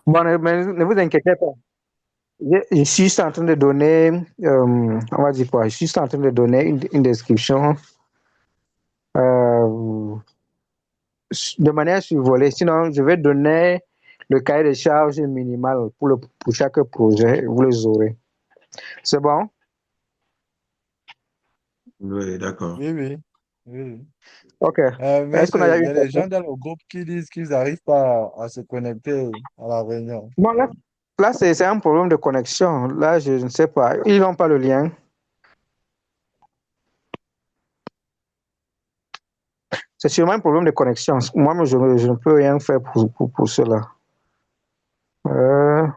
Bon, mais ne vous inquiétez pas. Je suis juste en train de donner, on va dire quoi, je suis juste en train de donner une description euh, de manière survolée. Sinon, je vais donner le cahier de charges minimal pour chaque projet. Vous les aurez. C'est bon? Oui, d'accord. Oui, oui. Oui, oui. OK. Mais Est-ce qu'on a il eu y une a des personne? gens dans le groupe qui disent qu'ils n'arrivent pas à se connecter à la réunion. Bon, là c'est un problème de connexion. Là, je ne sais pas. Ils n'ont pas le lien. C'est sûrement un problème de connexion. Moi, je ne peux rien faire pour cela. Euh,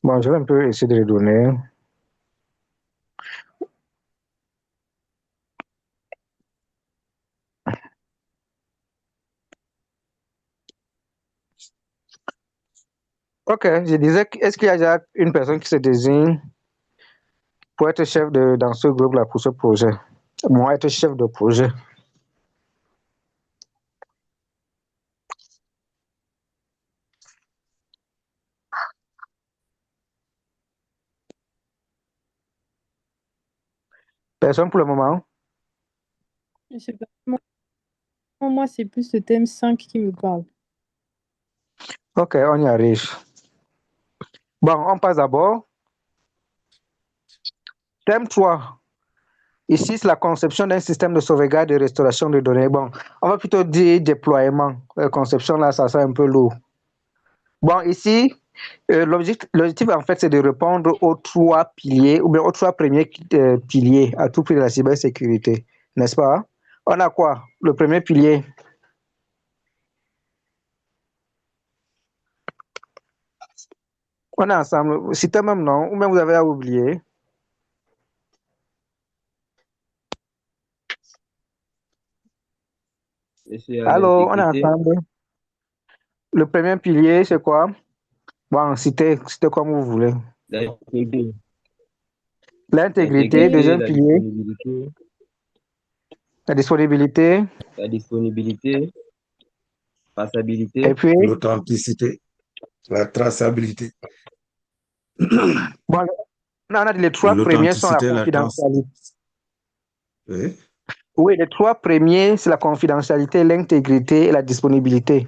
bon, je vais un peu essayer de les donner. OK, je disais, est-ce qu'il y a déjà une personne qui se désigne pour être chef dans ce groupe-là, pour ce projet? Moi, être chef de projet. Personne pour le moment? Je sais pas. Moi, c'est plus le thème 5 qui me parle. OK, on y arrive. Bon, on passe d'abord. Thème 3. Ici, c'est la conception d'un système de sauvegarde et restauration de données. Bon, on va plutôt dire déploiement. Conception, là, ça sera un peu lourd. Bon, ici, l'objectif, en fait, c'est de répondre aux trois piliers, ou bien aux trois premiers piliers à tout prix de la cybersécurité. N'est-ce pas? On a quoi? Le premier pilier. On est ensemble. Citez même non, ou même vous avez à oublier. Et c'est à Allô, on est l'intégrité, ensemble. Le premier pilier, c'est quoi? Bon, citez comme vous voulez. l'intégrité, L'intégrité, l'intégrité, deuxième la pilier, disponibilité, la disponibilité, la disponibilité, et passabilité, puis, L'authenticité, la traçabilité. bon, on a dit les trois premiers sont la L'authenticité, la trace. confidentialité. Oui. Oui, les trois premiers, c'est la confidentialité, l'intégrité et la disponibilité.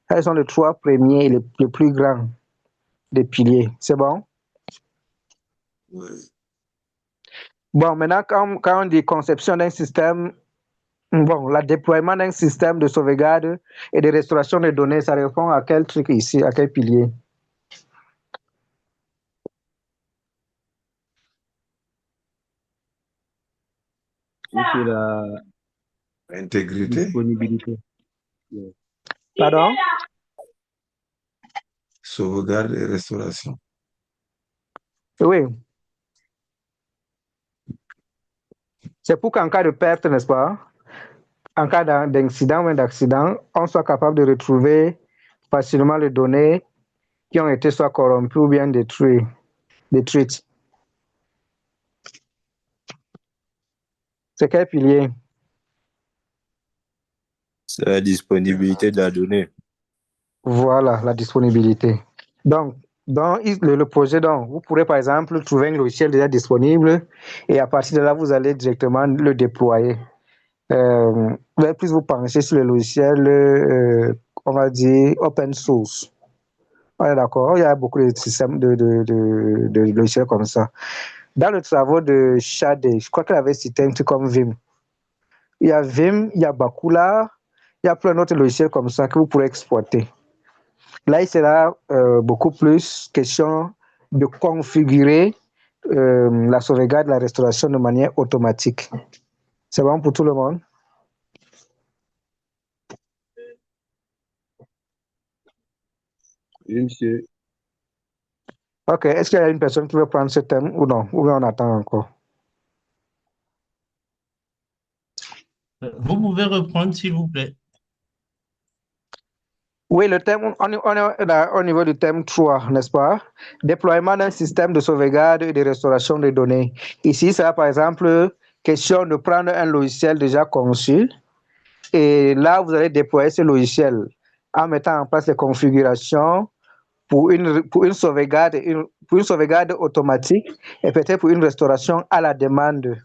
Ce sont les trois premiers et les plus grands des piliers. C'est bon? Oui. Bon, maintenant, quand on dit conception d'un système, bon, le déploiement d'un système de sauvegarde et de restauration des données, ça répond à quel truc ici, à quel pilier? et c'est la Intégrité, disponibilité. Yeah. Pardon? sauvegarde et restauration. Oui. C'est pour qu'en cas de perte, n'est-ce pas? En cas d'incident ou d'accident, on soit capable de retrouver facilement les données qui ont été soit corrompues ou bien détruites. C'est quel pilier? C'est la disponibilité de la donnée. Voilà, la disponibilité. Donc, dans le projet, donc, vous pourrez par exemple trouver un logiciel déjà disponible et à partir de là, vous allez directement le déployer. Vous allez plus vous pencher sur le logiciel, on va dire, open source. Ouais, d'accord, il y a beaucoup de systèmes de logiciels comme ça. Dans le travaux de Shade, je crois qu'elle avait cité un truc comme Vim. Il y a Vim, il y a Bakula, il y a plein d'autres logiciels comme ça que vous pourrez exploiter. Là, il sera beaucoup plus question de configurer la sauvegarde, la restauration de manière automatique. C'est bon pour tout le monde? Oui, monsieur. OK. Est-ce qu'il y a une personne qui veut prendre ce thème ou non? Ou bien on attend encore? Vous pouvez reprendre, s'il vous plaît. Oui, le thème, on est là, au niveau du thème 3, n'est-ce pas? Déploiement d'un système de sauvegarde et de restauration des données. Ici, ça par exemple question de prendre un logiciel déjà conçu et là, vous allez déployer ce logiciel en mettant en place les configurations pour une sauvegarde, pour une sauvegarde automatique et peut-être pour une restauration à la demande.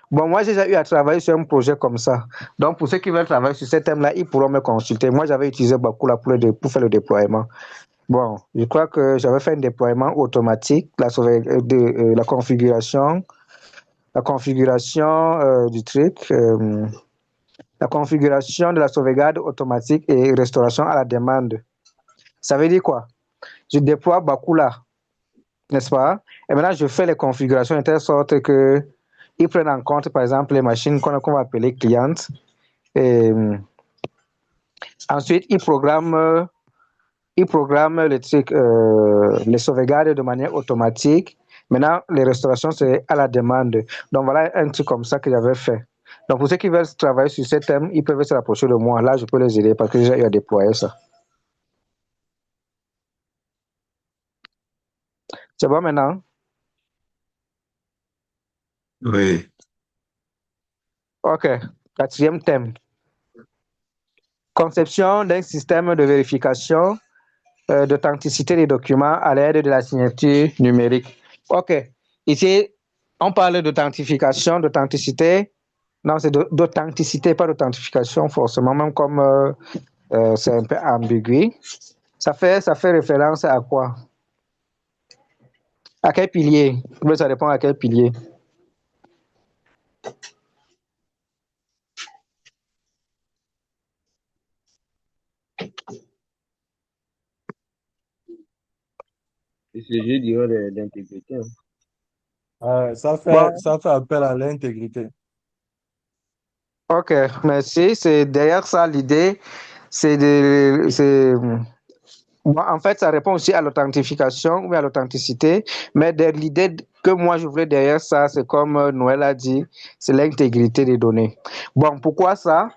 Bon, moi, j'ai déjà eu à travailler sur un projet comme ça. Donc, pour ceux qui veulent travailler sur ce thème-là, ils pourront me consulter. Moi, j'avais utilisé Bakula pour faire le déploiement. Bon, je crois que j'avais fait un déploiement automatique, la configuration du truc, la configuration de la sauvegarde automatique et restauration à la demande. Ça veut dire quoi? Je déploie Bakula, n'est-ce pas? Et maintenant, je fais les configurations de telle sorte que ils prennent en compte, par exemple, les machines qu'on va appeler clientes. Et ensuite, ils programment les trucs, les sauvegardes de manière automatique. Maintenant, les restaurations, c'est à la demande. Donc, voilà un truc comme ça que j'avais fait. Donc, pour ceux qui veulent travailler sur ce thème, ils peuvent se rapprocher de moi. Là, je peux les aider parce que j'ai eu à déployer ça. C'est bon maintenant? Oui. OK. 4e thème. Conception d'un système de vérification d'authenticité des documents à l'aide de la signature numérique. OK. Ici, on parle d'authentification, d'authenticité. Non, c'est d'authenticité, pas d'authentification forcément, même comme c'est un peu ambigu. Ça fait référence à quoi? À quel pilier? Ça répond à quel pilier? Et ce jeu dirait d'intégrité. Ça Bon, fait appel à l'intégrité. OK, merci. C'est derrière ça l'idée, bon, en fait, ça répond aussi à l'authentification ou à l'authenticité, mais l'idée que moi je voulais derrière ça, c'est comme Noël a dit, c'est l'intégrité des données. Bon, pourquoi ça?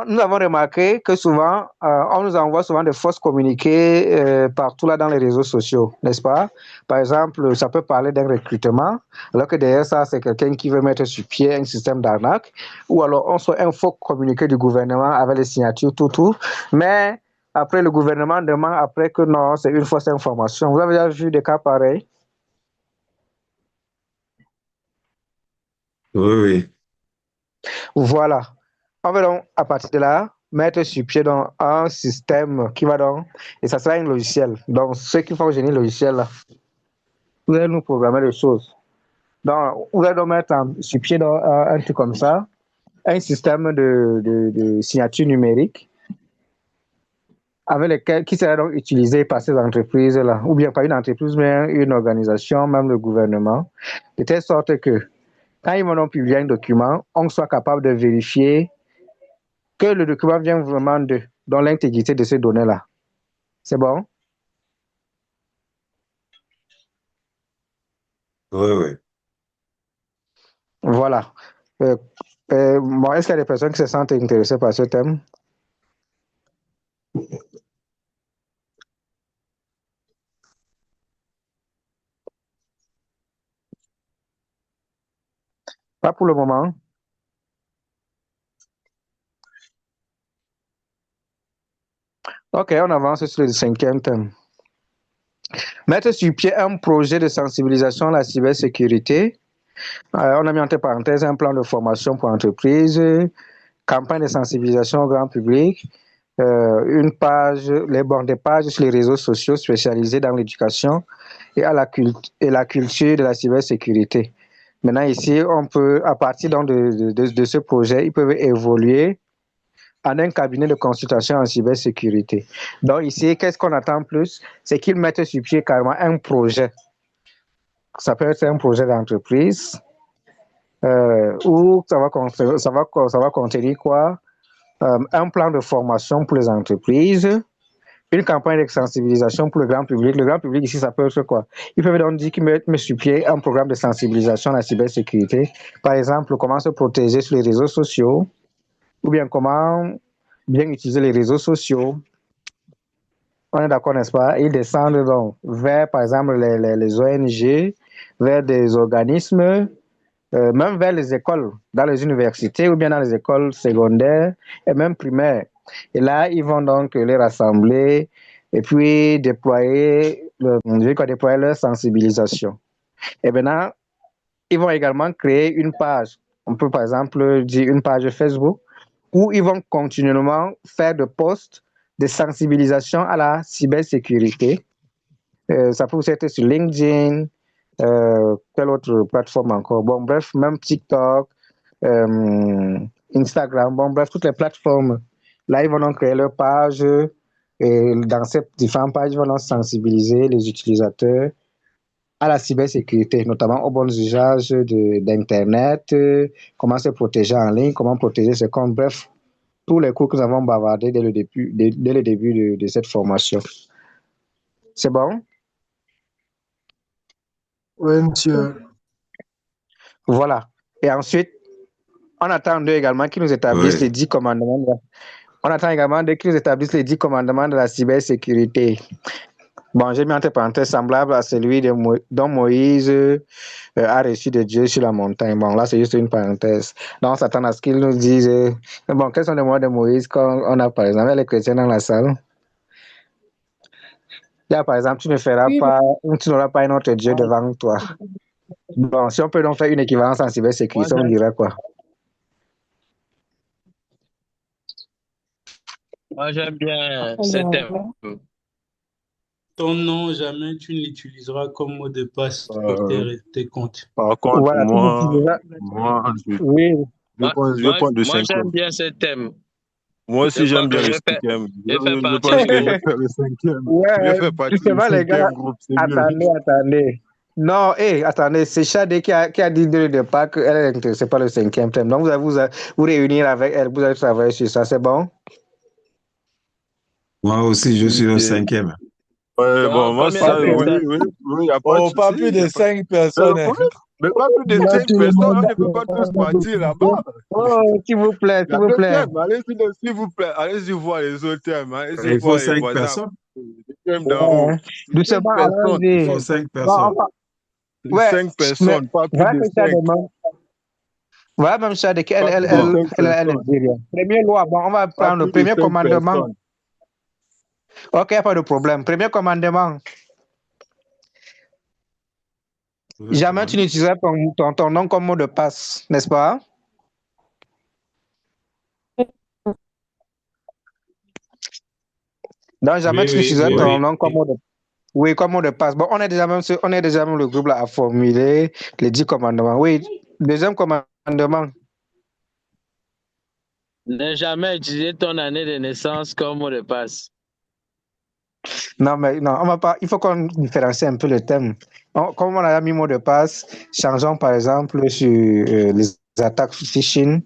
Nous avons remarqué que souvent, on nous envoie souvent des fausses communiqués partout là dans les réseaux sociaux, n'est-ce pas? Par exemple, ça peut parler d'un recrutement, alors que derrière ça, c'est quelqu'un qui veut mettre sur pied un système d'arnaque, ou alors on soit un faux communiqué du gouvernement avec les signatures, tout. Mais après, le gouvernement demande après que non, c'est une fausse information. Vous avez déjà vu des cas pareils? Oui, oui. Voilà. On va donc, à partir de là, mettre sur pied dans un système qui va donc, et ça sera un logiciel. Donc, ceux qui font génie logiciel, là, vous allez nous programmer les choses. Donc, vous allez donc mettre sur pied dans un truc comme ça, un système de signature numérique avec lequel, qui sera donc utilisé par ces entreprises-là, ou bien pas une entreprise, mais une organisation, même le gouvernement, de telle sorte que quand ils vont donc publier un document, on soit capable de vérifier que le document vient vraiment dans l'intégrité de ces données-là. C'est bon? Oui, oui. Voilà. Bon, est-ce qu'il y a des personnes qui se sentent intéressées par ce thème? Pas pour le moment. OK, on avance sur le 5e thème. Mettre sur pied un projet de sensibilisation à la cybersécurité. On a mis entre parenthèses un plan de formation pour entreprises, campagne de sensibilisation au grand public, des pages sur les réseaux sociaux spécialisés dans l'éducation et la culture de la cybersécurité. Maintenant, ici, on peut, à partir de ce projet, ils peuvent évoluer en un cabinet de consultation en cybersécurité. Donc ici, qu'est-ce qu'on attend plus? C'est qu'ils mettent sur pied carrément un projet. Ça peut être un projet d'entreprise où ça va contenir quoi? Un plan de formation pour les entreprises, une campagne de sensibilisation pour le grand public. Le grand public ici, ça peut être quoi? Ils peuvent donc dire qu'ils mettent sur pied un programme de sensibilisation à la cybersécurité. Par exemple, comment se protéger sur les réseaux sociaux, ou bien comment bien utiliser les réseaux sociaux. On est d'accord, n'est-ce pas? Ils descendent donc vers, par exemple, les ONG, vers des organismes même vers les écoles, dans les universités ou bien dans les écoles secondaires et même primaires. Et là, ils vont donc les rassembler et puis déployer, déployer leur sensibilisation. Et maintenant, ils vont également créer une page. On peut par exemple dire une page Facebook où ils vont continuellement faire des posts de sensibilisation à la cybersécurité. Ça peut être sur LinkedIn, quelle autre plateforme encore? Bon, bref, même TikTok, Instagram, bon, bref, toutes les plateformes. Là, ils vont donc créer leur page et dans ces différentes pages, ils vont donc sensibiliser les utilisateurs à la cybersécurité, notamment aux bons usages d'Internet, comment se protéger en ligne, comment protéger ses comptes, bref, tous les cours que nous avons bavardés dès le début de cette formation. C'est bon? Oui, monsieur. Voilà. Et ensuite, on attend d'eux également qu'ils nous établissent Oui. les 10 commandements. On attend également d'eux qu'ils nous établissent les 10 commandements de la cybersécurité. Bon, j'ai mis entre parenthèses semblable à celui dont Moïse a reçu de Dieu sur la montagne. Bon, là, c'est juste une parenthèse. Donc, on s'attend à ce qu'ils nous disent. Bon, quels sont les mots de Moïse quand on a, par exemple, les chrétiens dans la salle? Là, par exemple, tu n'auras pas un autre Dieu devant toi. Bon, si on peut donc faire une équivalence en cybersécurité, on dirait quoi? Moi, j'aime bien ce thème. Ton nom, jamais tu ne l'utiliseras comme mot de passe sur tes comptes. Par contre, Voilà, oui. je pense de Moi, 5e. j'aime bien ce thème. Moi aussi, j'aime bien le 5e. Je pense que je vais faire le 5e. Ouais, je vais faire partie du 5e groupe. Attendez. Non, attendez, c'est Chadé qui a dit dès le départ qu'elle n'est intéressée par le 5e thème. Donc, vous allez vous réunir avec elle, vous allez travailler sur ça, c'est bon? Moi aussi, je suis au 5e. Ouais, bon, moi, ça, oui, il n'y a pas de souci. Pas plus de 5 personnes. Mais pas plus de 5 personnes, on ne peut pas tous partir là-bas. Oh, s'il vous plaît, s'il vous plaît. Allez-y, s'il vous plaît, allez-y voir les autres thèmes. Il faut 5 personnes. Doucement, allons-y. Il faut 5 personnes. 5 personnes, pas plus de 5. Voilà, même ça, elle est dire. Première loi, bon, on va prendre le premier commandement. Ok, pas de problème. Premier commandement. Jamais tu n'utiliseras ton nom comme mot de passe, n'est-ce pas? Donc, jamais tu n'utiliseras ton nom comme mot de passe. Oui, comme mot de passe. Bon, on est déjà même le groupe là à formuler les 10 commandements. Oui, deuxième commandement. Ne jamais utiliser ton année de naissance comme mot de passe. Non, mais non, on va pas. Il faut qu'on différencie un peu le thème. Comme on a mis mot de passe, changeons par exemple sur les attaques phishing.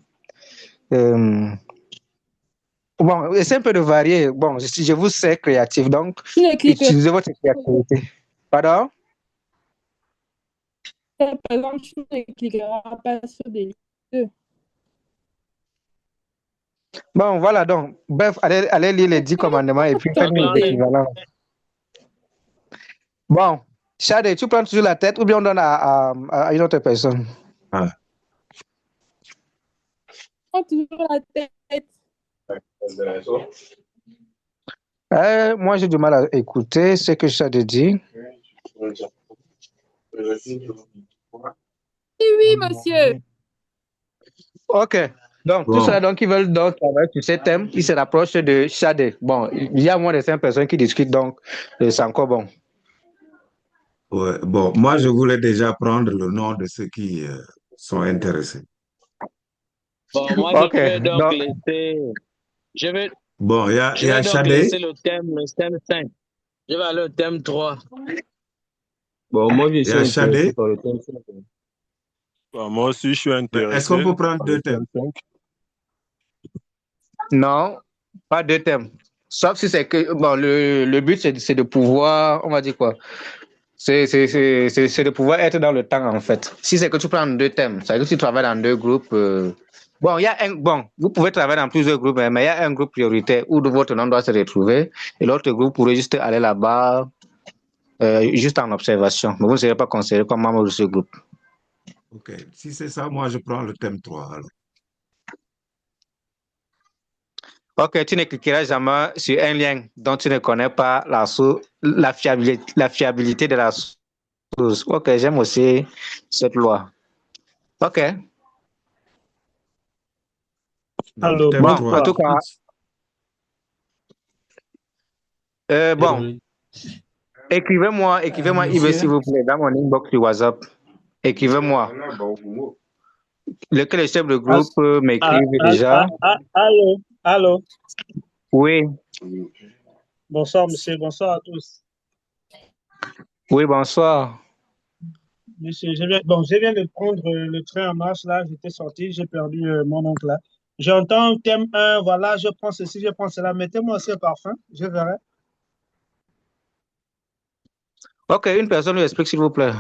Bon, essayez un peu de varier. Bon, je vous sais créatif, donc utilisez votre créativité. Pardon? Par exemple, tu ne cliqueras pas sur des lieux. Bon, voilà donc. Bref, allez lire les 10 commandements et puis faites-nous l'équivalent. Bon, Chade, tu prends toujours la tête ou bien on donne à une autre personne? Prends toujours la tête. Moi, j'ai du mal à écouter ce que Chade dit. Oui, monsieur. Ok. Donc, tout cela, donc, ils veulent donc travailler sur ces thèmes qui se rapprochent de Chade. Bon, il y a moins de 5 personnes qui discutent, donc c'est encore bon. Ouais, bon, moi, je voulais déjà prendre le nom de ceux qui sont intéressés. Bon, moi, je vais donc laisser... Bon, il y a donc laisser le thème 5. Je vais aller au thème 3. Bon, moi, je suis intéressé par le thème 5. Bon, moi aussi, je suis intéressé. Est-ce qu'on peut prendre 2 thèmes? Non, pas 2 thèmes. Sauf si c'est que... Bon, le but, c'est de pouvoir... On va dire quoi? C'est de pouvoir être dans le temps, en fait. Si c'est que tu prends 2 thèmes, ça veut dire que tu travailles dans 2 groupes... Bon, vous pouvez travailler dans plusieurs groupes, mais il y a un groupe prioritaire où votre nom doit se retrouver et l'autre groupe pourrait juste aller là-bas, juste en observation. Mais vous ne serez pas considéré comme membre de ce groupe. Ok, si c'est ça, moi je prends le thème 3 alors. Ok, tu ne cliqueras jamais sur un lien dont tu ne connais pas la fiabilité de la source. Ok, j'aime aussi cette loi. Ok. Donc, Alors, thème Bon, en 3. tout cas, bon, oui. écrivez-moi IB s'il Monsieur, vous plaît, dans mon inbox sur WhatsApp. Écrivez-moi. Lequel est chef de ah, groupe m'écrive déjà. allô, allô. Oui, Bonsoir, monsieur. Bonsoir à tous. oui, bonsoir. Monsieur, je viens de prendre le train en marche là. J'étais sorti, j'ai perdu mon oncle là. J'entends thème 1, voilà, je prends ceci, je prends cela. Mettez-moi aussi un parfum, je verrai. Ok, une personne lui explique s'il vous plaît.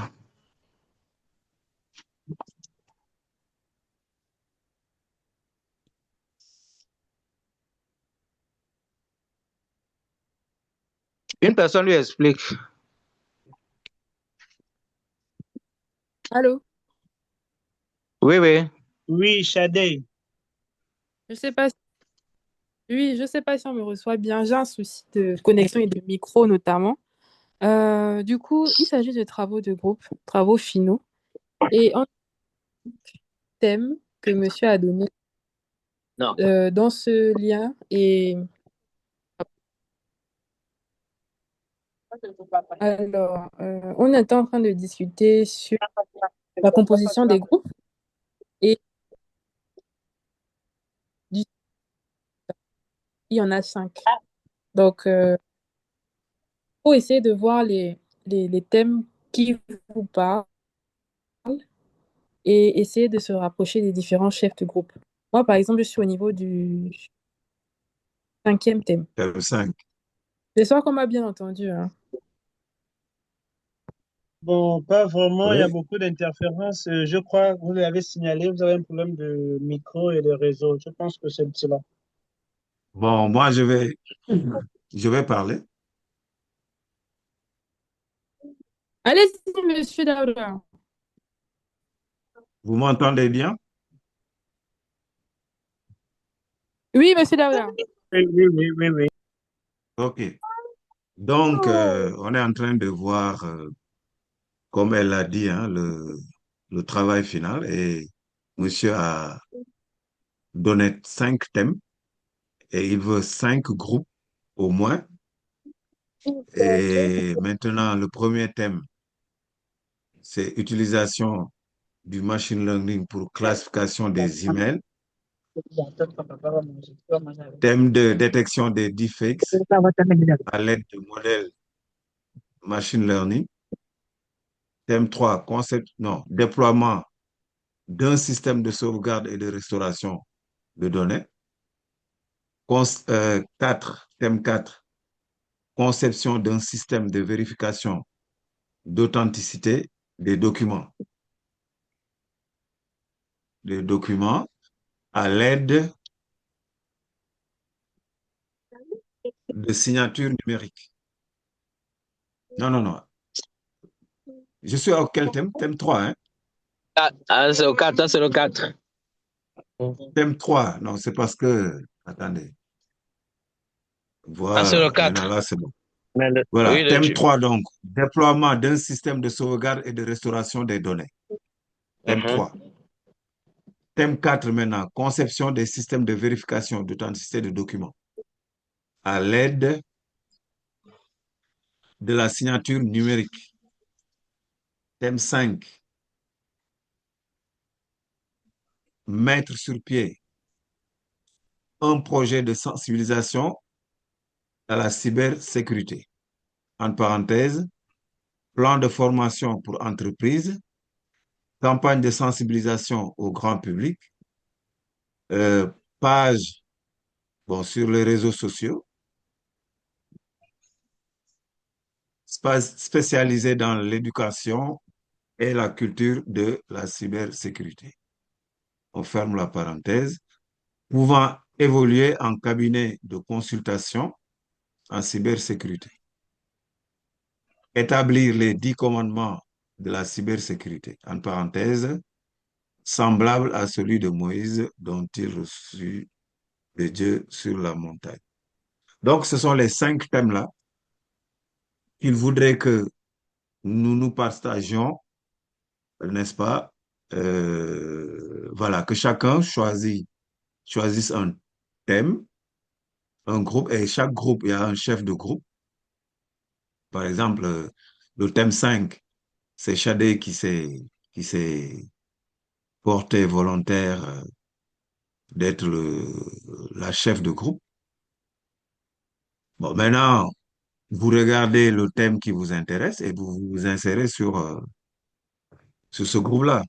Une personne lui explique. Allô? Oui, oui. Oui, Shadé. Je sais pas. Oui, je sais pas si on me reçoit bien. J'ai un souci de connexion et de micro notamment. Du coup, il s'agit de travaux de groupe, travaux finaux. Et un thème que monsieur a donné dans ce lien. Et alors, on est en train de discuter sur la composition des groupes. Et du- il y en a 5. Donc, faut essayer de voir les thèmes qui vous parlent et essayer de se rapprocher des différents chefs de groupe. Moi, par exemple, je suis au niveau du 5e thème. Thème 5. J'espère qu'on m'a bien entendu, hein. Bon, pas vraiment, il y a Oui. beaucoup d'interférences. Je crois que vous l'avez signalé, vous avez un problème de micro et de réseau. Je pense que c'est cela. Bon, moi je vais parler. Allez-y, monsieur Daouda. Vous m'entendez bien? Oui, monsieur Daouda. Oui, oui, oui, oui, oui. Ok. Donc, on est en train de voir, comme elle l'a dit, hein, le travail final et monsieur a donné 5 thèmes et il veut 5 groupes au moins. Et maintenant, le premier thème, c'est utilisation du machine learning pour classification des emails. Thème de détection des deepfakes à l'aide de modèles machine learning. Thème 3, déploiement d'un système de sauvegarde et de restauration de données. Thème 4, conception d'un système de vérification d'authenticité des documents. Des documents à l'aide de signatures numériques. Non, non, non. Je suis à quel thème? Thème 3, hein? C'est le 4, c'est le 4. Thème 3. Non, c'est parce que... Attendez. C'est le Voilà. 4. Maintenant, là, c'est bon. Voilà. Oui, Thème 3, donc. Déploiement d'un système de sauvegarde et de restauration des données. Thème 3. Thème 4 maintenant. Conception des systèmes de vérification d'authenticité de documents à l'aide de la signature numérique. Thème 5. Mettre sur pied un projet de sensibilisation à la cybersécurité. En parenthèse, plan de formation pour entreprises, campagne de sensibilisation au grand public, page sur les réseaux sociaux, spécialisée dans l'éducation et la culture de la cybersécurité. On ferme la parenthèse. Pouvant évoluer en cabinet de consultation en cybersécurité. Établir les 10 commandements de la cybersécurité. En parenthèse, semblable à celui de Moïse dont il reçut de Dieu sur la montagne. Donc, ce sont les 5 thèmes-là qu'il voudrait que nous nous partagions, n'est-ce pas? Voilà, que chacun choisisse un thème, un groupe, et chaque groupe, il y a un chef de groupe. Par exemple, le thème 5, c'est Shadé qui s'est porté volontaire d'être la chef de groupe. Bon, maintenant, vous regardez le thème qui vous intéresse et vous vous insérez sur ce groupe-là.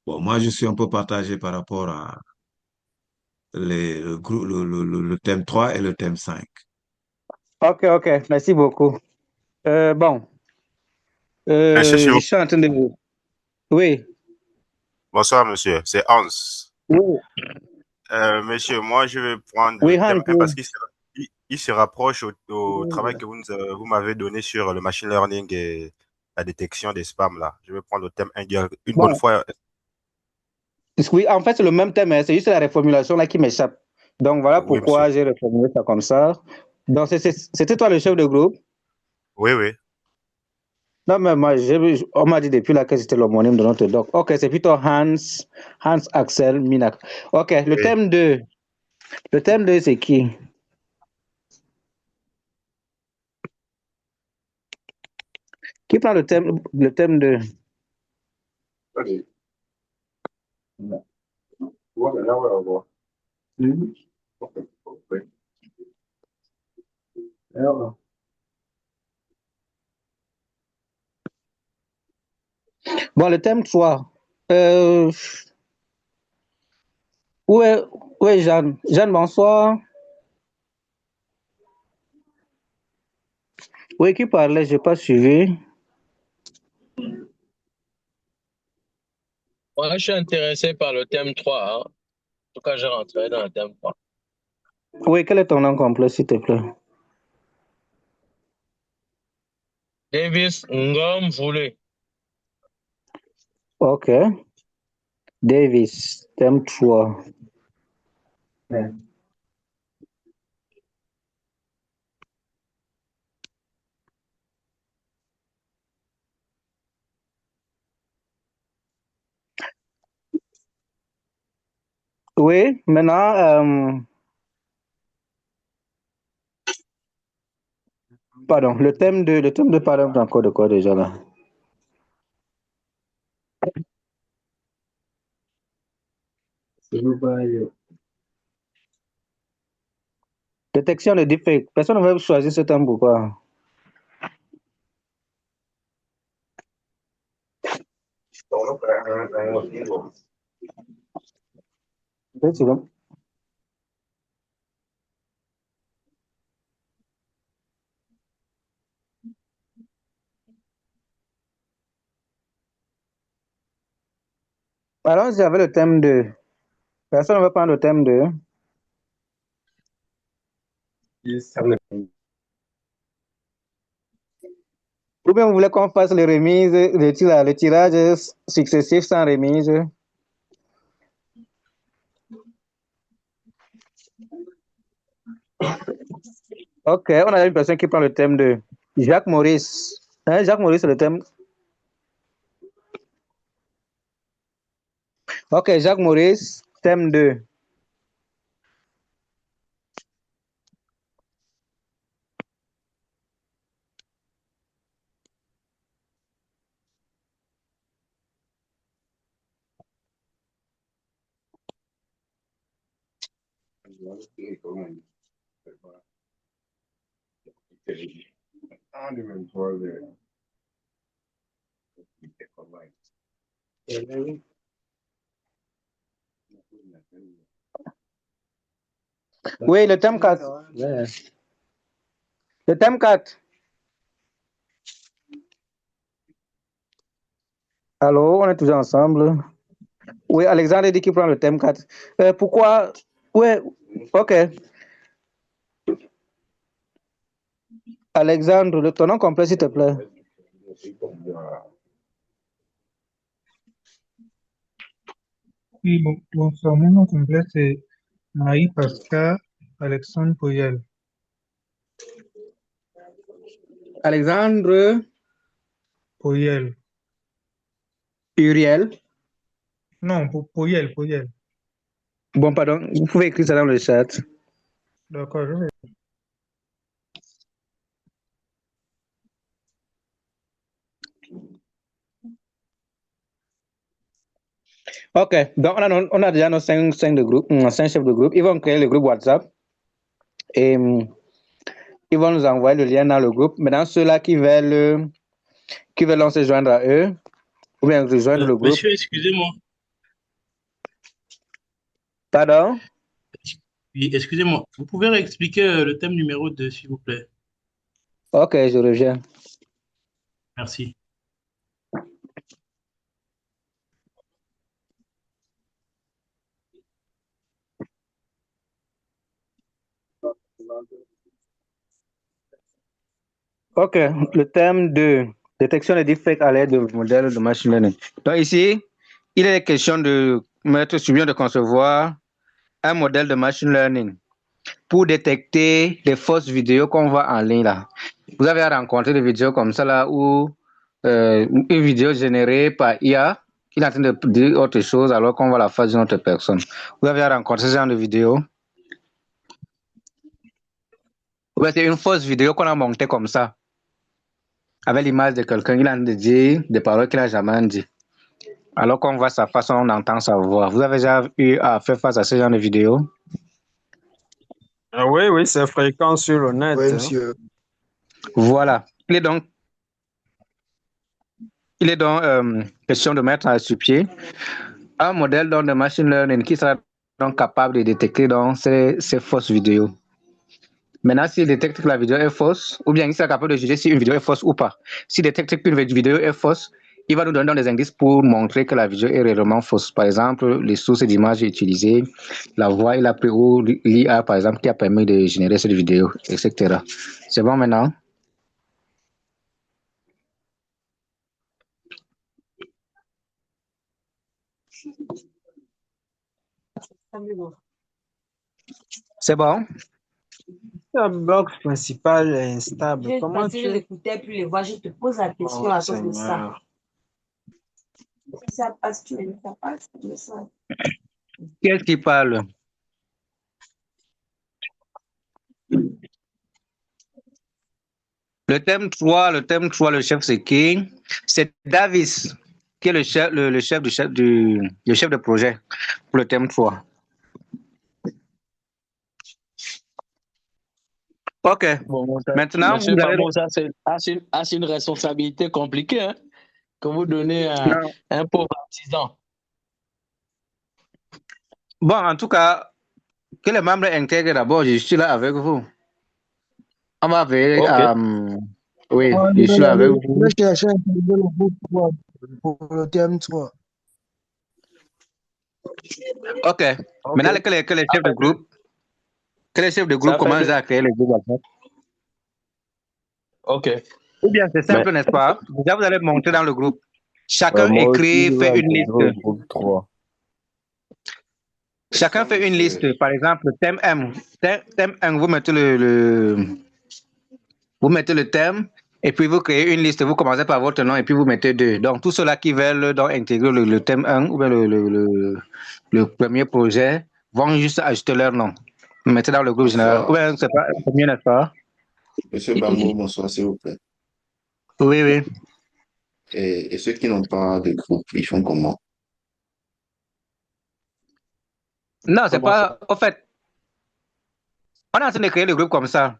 Bon, moi, je suis un peu partagé par rapport à le thème 3 et le thème 5. Ok, merci beaucoup. Bon, Monsieur, je suis en train de... Oui. bonsoir, monsieur. C'est Hans. Oui. Monsieur, moi, je vais prendre Oui, le thème Hans. 1 parce qu'il se rapproche au travail que vous m'avez donné sur le machine learning et la détection des spams, là. Je vais prendre le thème 1 une bonne fois. Oui, en fait, c'est le même thème, hein, c'est juste la reformulation là qui m'échappe. Donc, voilà Oui, pourquoi j'ai reformulé ça comme ça. Donc, c'était toi le chef de groupe? Oui, oui. Non, mais moi, on m'a dit depuis là que c'était l'homonyme de notre doc. Ok, c'est plutôt Hans Axel Minak. Ok, le Oui. thème 2. Le thème 2, c'est qui? Qui prend le thème 2? Bon, le thème 3. Où est Jeanne? Jeanne, bonsoir. Oui, qui parlait? Je n'ai pas suivi. Moi, je suis intéressé par le thème 3. Hein. En tout cas, je rentrerai dans le thème 3. Oui, quel est ton nom complet, s'il te plaît? Davis Ngom Voulé. Ok. Davis, thème 3. Ouais. Oui, maintenant, pardon, le thème de parle encore de quoi déjà là? Détection de deepfake. Personne ne va choisir ce thème pourquoi? Allons-y avec le thème 2. Personne ne veut prendre le thème 2. Ou bien vous voulez qu'on fasse les remises, le tirage successif sans remise? Ok, on a une personne qui prend le thème 2. Jacques Maurice. Hein, Jacques Maurice, c'est le thème. Ok, Jacques Maurice, thème 2. Oui, le thème 4. Le thème 4. Allô, on est toujours ensemble. Oui, Alexandre dit qu'il prend le thème 4. Pourquoi? Oui, ok. Alexandre, ton nom complet, s'il te plaît. Oui, son nom complet, c'est Marie Pascal Alexandre Poyel. Alexandre Poyel. Uriel. Non, Poyel. Bon, pardon, vous pouvez écrire ça dans le chat. D'accord, je vais. Ok, donc on a déjà nos 5 chefs de groupe. Ils vont créer le groupe WhatsApp et ils vont nous envoyer le lien dans le groupe. Maintenant, ceux-là qui veulent se joindre à eux, ou bien rejoindre le groupe. Monsieur, excusez-moi. Pardon? Oui, excusez-moi. Vous pouvez réexpliquer le thème numéro 2, s'il vous plaît? Ok, je reviens. Merci. Ok, le thème de détection des deepfakes à l'aide de modèles de machine learning. Donc ici, il est question de mettre sur bien de concevoir un modèle de machine learning pour détecter les fausses vidéos qu'on voit en ligne là. Vous avez rencontré des vidéos comme ça là où une vidéo générée par IA qui est en train de dire autre chose alors qu'on voit la face d'une autre personne. Vous avez rencontré ce genre de vidéo? Ouais, c'est une fausse vidéo qu'on a montée comme ça, avec l'image de quelqu'un, il a de dire des paroles qu'il n'a jamais dit. Alors qu'on voit sa façon, on entend sa voix. Vous avez déjà eu à faire face à ce genre de vidéo? Oui, c'est fréquent sur le net. Oui, monsieur. Voilà. Il est donc question de mettre sur pied un modèle de machine learning qui sera donc capable de détecter donc ces fausses vidéos. Maintenant, s'il détecte que la vidéo est fausse, ou bien il sera capable de juger si une vidéo est fausse ou pas. S'il détecte qu'une vidéo est fausse, il va nous donner des indices pour montrer que la vidéo est réellement fausse. Par exemple, les sources d'images utilisées, la voix il a pris ou l'IA, par exemple, qui a permis de générer cette vidéo, etc. C'est bon maintenant? C'est bon? Le bloc principal est instable. Comment Je l'écoutais plus les voix. Je te pose la question à cause de ça. Si ça passe, ça passe. Qu'est-ce qui parle? Le thème 3, le chef c'est qui? C'est Davis qui est le chef de projet pour le thème 3. Ok. Bon, maintenant, monsieur Pamo, ça c'est une responsabilité compliquée hein, que vous donnez à un pauvre artisan. Bon, en tout cas, que les membres intègrent d'abord, je suis là avec vous. On va veiller à... Oui, je suis là avec vous. Je cherche un groupe pour le thème 3. Ok. Maintenant, que les chefs de groupe, commencent à créer le groupe WhatsApp. Ok. Ou bien c'est simple, n'est-ce pas? Déjà, vous allez monter dans le groupe. Chacun écrit, fait une liste. Groupe 3. Chacun fait une liste. Par exemple, thème M. Thème 1, vous mettez vous mettez le thème et puis vous créez une liste. Vous commencez par votre nom et puis vous mettez 2. Donc, tous ceux-là qui veulent donc, intégrer le thème 1 ou bien le premier projet vont juste ajouter leur nom. Vous mettez dans le groupe général. Ou bien c'est mieux, n'est-ce pas? Monsieur Bambo, bonsoir, s'il vous plaît. Oui, oui. Et ceux qui n'ont pas de groupe, ils font comment? Non, c'est pas... En fait, on est en train de créer le groupe comme ça.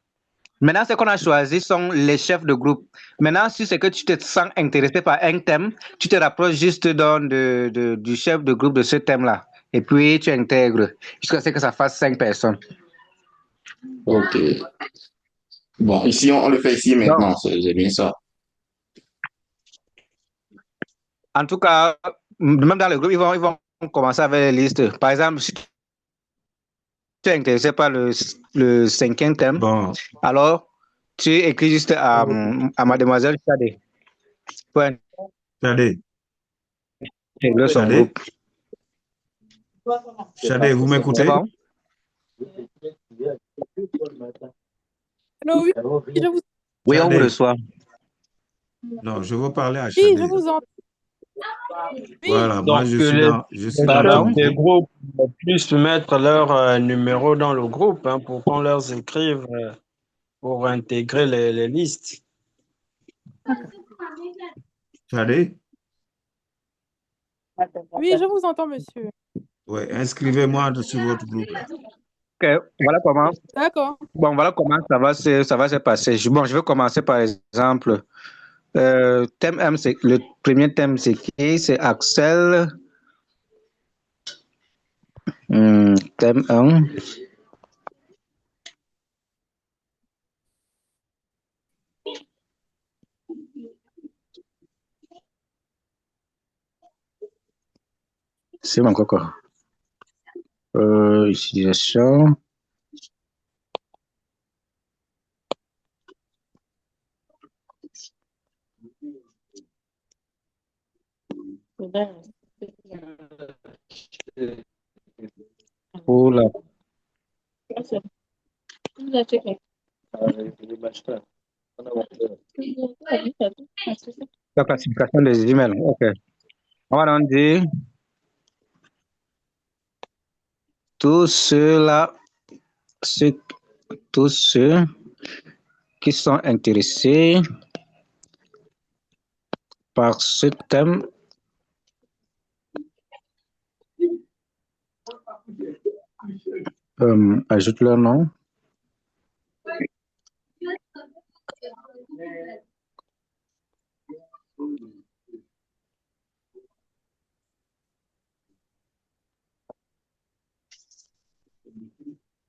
Maintenant, ce qu'on a choisi sont les chefs de groupe. Maintenant, si c'est que tu te sens intéressé par un thème, tu te rapproches juste du chef de groupe de ce thème-là. Et puis, tu intègres jusqu'à ce que ça fasse 5 personnes. Ok. Bon, ici, on le fait ici maintenant, c'est bien ça. En tout cas, même dans le groupe, ils vont commencer avec les listes. Par exemple, si tu es intéressé par le 5e thème, alors tu écris juste à mademoiselle Chadé. Chadé. Intégrer son groupe. Chadé, vous C'est m'écoutez? bon? Allô, oui, je vous... Oui, on vous Chadé. reçoit. Non, je veux parler à Oui, Chadé. je vous entends. Oui. Voilà, moi Donc, je que suis les dans chefs le des groupe. groupes puissent mettre leur numéro dans le groupe pour qu'on leur écrive pour intégrer les listes. Chadé? Oui, je vous entends, monsieur. Oui, inscrivez-moi sur votre groupe là. Ok, voilà comment. D'accord. Bon, voilà comment ça va se passer. Bon, je vais commencer par exemple. Thème M, le premier thème, c'est qui? C'est Axel. Thème 1. C'est mon coco. Utilisation. Pour la classification des emails. OK. On va donc dire tous ceux-là, tous ceux qui sont intéressés par ce thème ajoute leur nom.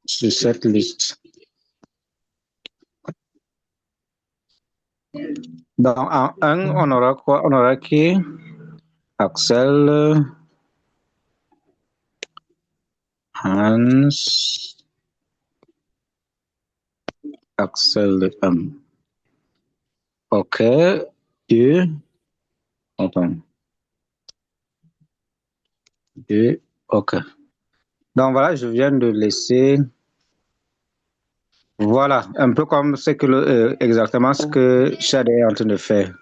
Sur cette liste. Donc, en 1, on aura quoi? On aura qui? Axel, Hans, Axel M. OK. 2. Attends. 2. OK. Donc voilà, je viens de laisser. Voilà, un peu comme ce que exactement ce que Chad est en train de faire.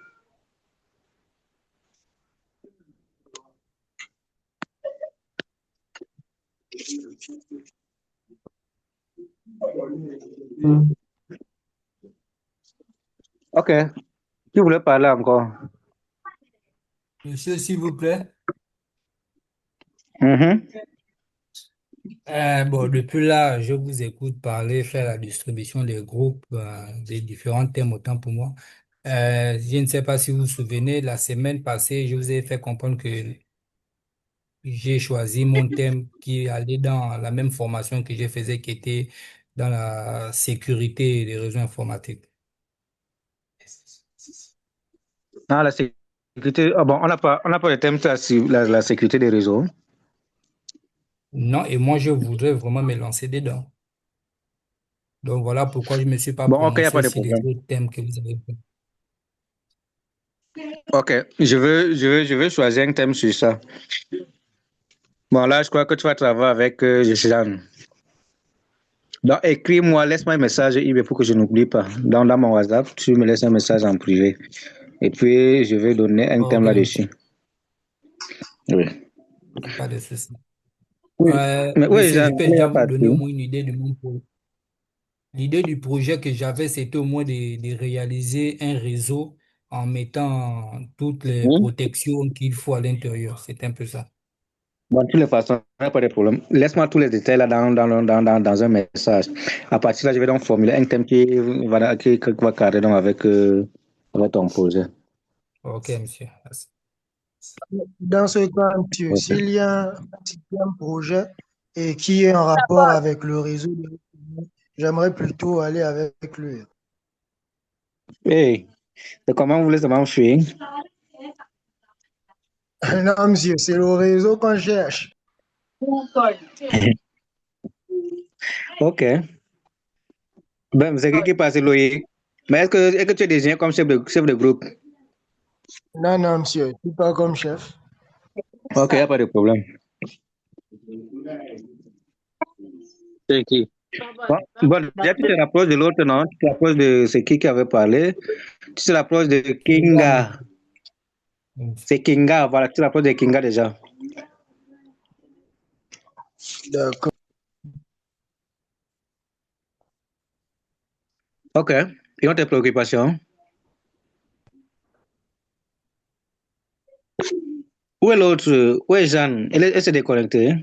OK. Qui voulait parler encore? Monsieur, s'il vous plaît. Bon, depuis là, je vous écoute parler, faire la distribution des groupes, des différents thèmes, autant pour moi. Je ne sais pas si vous vous souvenez, la semaine passée, je vous ai fait comprendre que j'ai choisi mon thème qui allait dans la même formation que je faisais, qui était dans la sécurité des réseaux informatiques. Ah, la sécurité. Ah bon, on n'a pas le thème sur la sécurité des réseaux. Non, et moi, je voudrais vraiment me lancer dedans. Donc, voilà pourquoi je ne me suis pas Bon, OK, il n'y a prononcé pas de sur les problème. autres thèmes que vous avez fait. OK, je veux choisir un thème sur ça. Bon, là, je crois que tu vas travailler avec Jeanne. Donc, écris-moi, laisse-moi un message email pour que je n'oublie pas. Dans mon WhatsApp, tu me laisses un message en privé. Et puis, je vais donner un thème Ok, là-dessus. Oui. pas de souci. Oui, mais oui, Monsieur, je Jeanne, peux il n'y déjà a vous pas donner au de... moins une idée de mon projet. L'idée du projet que j'avais, c'était au moins de réaliser un réseau en mettant toutes les protections qu'il faut à l'intérieur. C'est un peu ça. Bon, de toutes les façons, il n'y a pas de problème. Laisse-moi tous les détails là dans un message. À partir de là, je vais donc formuler un thème qui va cadrer donc avec ton projet. Ok, monsieur. Merci. Dans ce cas, monsieur, Ok. s'il y a un projet et qui est en rapport avec le réseau, j'aimerais plutôt aller avec lui. Hey, comment vous voulez ça marcher? Non, monsieur, c'est le réseau qu'on cherche. OK. Ben, c'est qui passe, Loïc? Mais est-ce que tu es désigné comme chef de groupe? Non, non, monsieur, je ne suis pas comme chef. OK, il n'y a pas de problème. C'est qui? Bon, déjà, tu te rapproches de l'autre, non? Tu te rapproches de c'est qui avait parlé. Tu te rapproches de Kinga. C'est Kinga, voilà, tu te rapproches de Kinga déjà. D'accord. Ok. Et ont tes préoccupations? Où est l'autre? Où est Jeanne? Elle s'est déconnectée.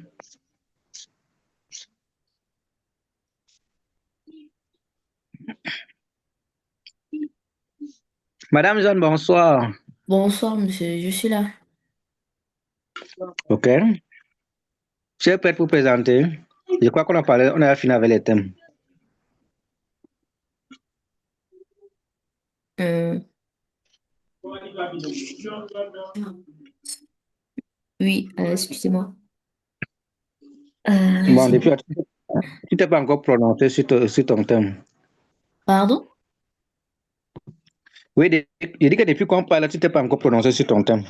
Madame Jeanne, bonsoir. Bonsoir, monsieur, je suis là. Ok. Tu es prête pour présenter? Je crois qu'on a parlé, on a fini avec les thèmes. Euh, oui, excusez-moi. Bon, C'est depuis, bon. tu t'es pas encore prononcé sur ton thème. Pardon? Oui, j'ai dit que depuis qu'on parle, tu t'es pas encore prononcé sur ton thème.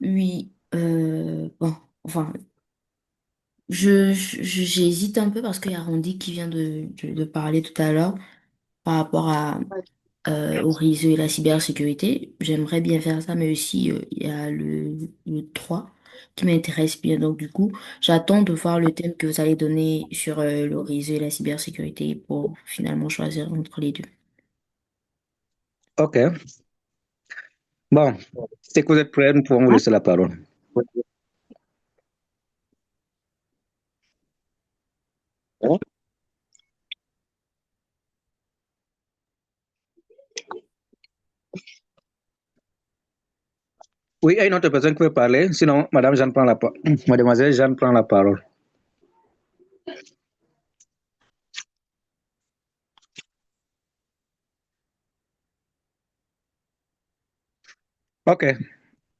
Oui, bon, enfin, j'hésite un peu parce qu'il y a Randy qui vient de parler tout à l'heure par rapport au réseau et la cybersécurité. J'aimerais bien faire ça, mais aussi il y a le 3 qui m'intéresse bien. Donc, du coup, j'attends de voir le thème que vous allez donner sur le réseau et la cybersécurité pour finalement choisir entre les deux. Ok. Bon, c'est que vous êtes prêts, nous pouvons vous laisser la parole. Oui, il y a une autre personne qui veut parler, sinon Madame Jeanne prend la parole. Mademoiselle Jeanne prend la parole. Ok.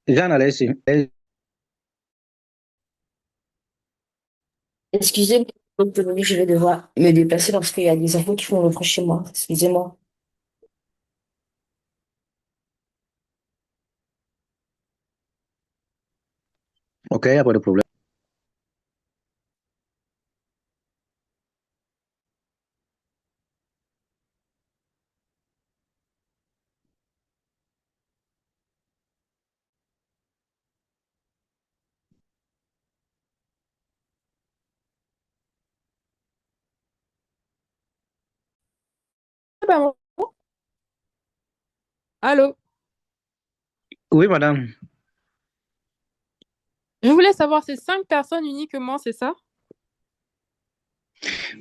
Jeanne, allez-y. Excusez-moi, je vais devoir me déplacer parce qu'il y a des enfants qui font le bruit chez moi. Excusez-moi. Ok, il n'y a pas de problème. Bah, allô? Oui, madame. Je voulais savoir, c'est 5 personnes uniquement, c'est ça?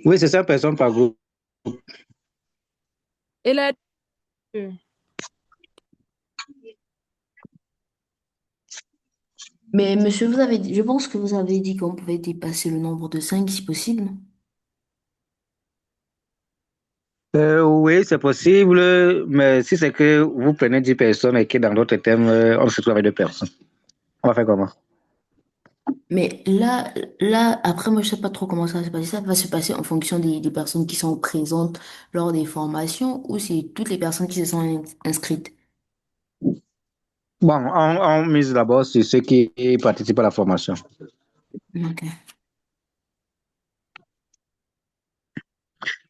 Oui, c'est 5 personnes par groupe. Et là, Mais monsieur, je pense que vous avez dit qu'on pouvait dépasser le nombre de 5 si possible. Oui, c'est possible, mais si c'est que vous prenez 10 personnes et que dans d'autres thèmes, on se trouve avec 2 personnes. On va faire comment? Mais après, moi, je sais pas trop comment ça va se passer. Ça va se passer en fonction des personnes qui sont présentes lors des formations ou c'est toutes les personnes qui se sont inscrites. Bon, on mise d'abord sur ceux qui participent à la formation. Ok.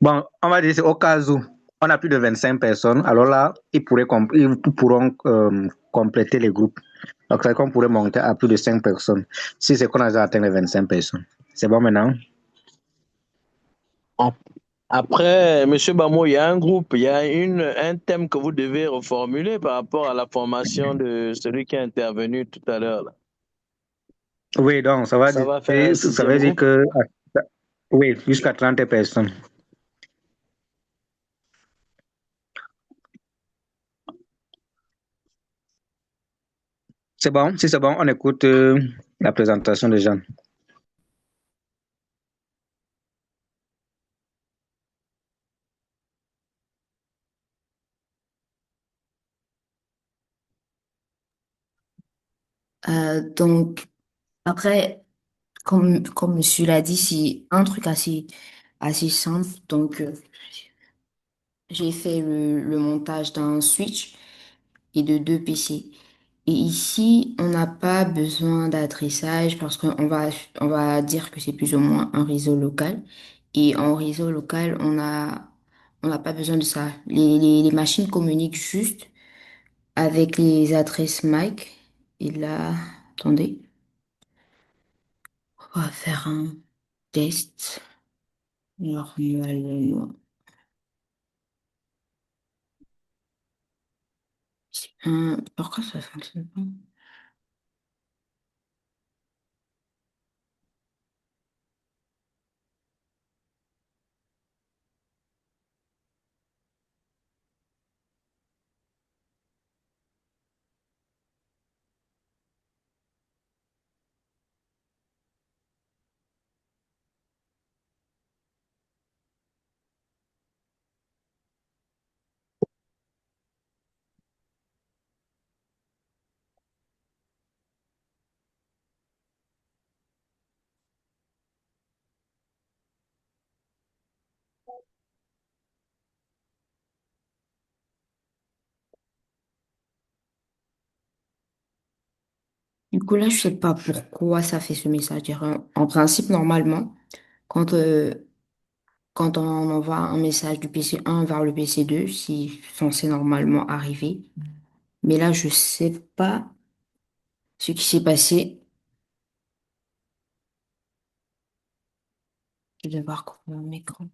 Bon, on va dire c'est au cas où on a plus de 25 personnes, alors là, ils pourront compléter les groupes. Donc, c'est qu'on pourrait monter à plus de 5 personnes si c'est qu'on a déjà atteint les 25 personnes. C'est bon maintenant? Après, Monsieur Bamo, il y a un groupe, il y a un thème que vous devez reformuler par rapport à la formation de celui qui est intervenu tout à l'heure, là. Oui, donc ça va Ça dire, va faire un ça 6e veut dire groupe. que, oui, jusqu'à 30 personnes. C'est bon? Si c'est bon, on écoute la présentation de Jean. Donc, après, comme monsieur l'a dit, c'est un truc assez simple. Donc, j'ai fait le montage d'un switch et de 2 PC. Et ici, on n'a pas besoin d'adressage parce on va dire que c'est plus ou moins un réseau local. Et en réseau local, on n'a pas besoin de ça. Les machines communiquent juste avec les adresses MAC. Et là, attendez, on va faire un test. Normalement, pourquoi ça fonctionne pas? Du coup, là, je sais pas pourquoi ça fait ce message d'erreur. En principe, normalement, quand, euh, quand on envoie un message du PC1 vers le PC2, c'est censé normalement arriver. Mais là, je sais pas ce qui s'est passé. Je vais voir mon écran.